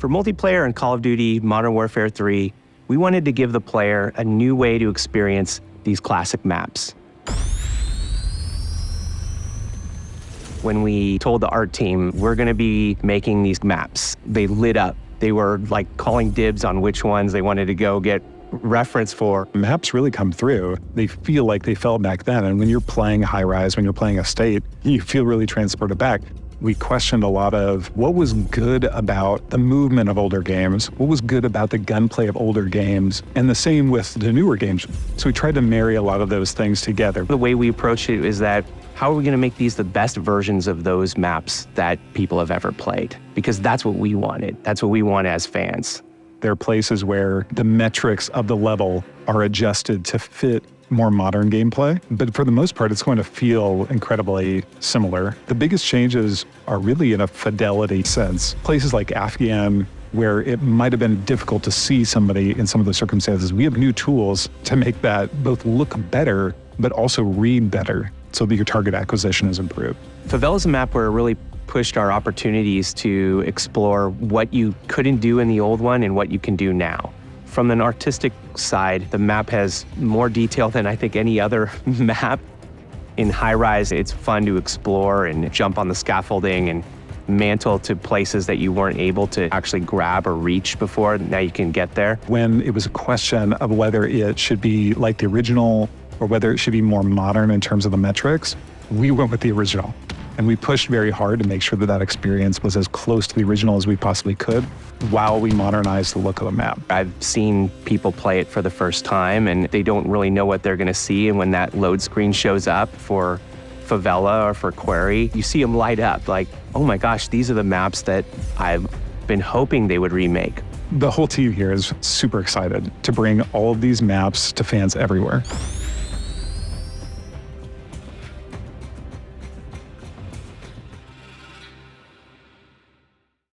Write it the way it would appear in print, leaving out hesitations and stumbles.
For multiplayer in Call of Duty Modern Warfare 3, we wanted to give the player a new way to experience these classic maps. When we told the art team, we're gonna be making these maps, they lit up. They were like calling dibs on which ones they wanted to go get reference for. Maps really come through. They feel like they felt back then. And when you're playing High Rise, when you're playing Estate, you feel really transported back. We questioned a lot of what was good about the movement of older games, what was good about the gunplay of older games, and the same with the newer games. So we tried to marry a lot of those things together. The way we approach it is that, how are we gonna make these the best versions of those maps that people have ever played? Because that's what we wanted. That's what we want as fans. There are places where the metrics of the level are adjusted to fit more modern gameplay, but for the most part, it's going to feel incredibly similar. The biggest changes are really in a fidelity sense. Places like Afghan, where it might have been difficult to see somebody in some of the circumstances, we have new tools to make that both look better, but also read better so that your target acquisition is improved. Favela's a map where it really pushed our opportunities to explore what you couldn't do in the old one and what you can do now. From an artistic side, the map has more detail than I think any other map. In High Rise, it's fun to explore and jump on the scaffolding and mantle to places that you weren't able to actually grab or reach before. Now you can get there. When it was a question of whether it should be like the original or whether it should be more modern in terms of the metrics, we went with the original. And we pushed very hard to make sure that that experience was as close to the original as we possibly could while we modernized the look of the map. I've seen people play it for the first time and they don't really know what they're gonna see, and when that load screen shows up for Favela or for Quarry, you see them light up like, oh my gosh, these are the maps that I've been hoping they would remake. The whole team here is super excited to bring all of these maps to fans everywhere.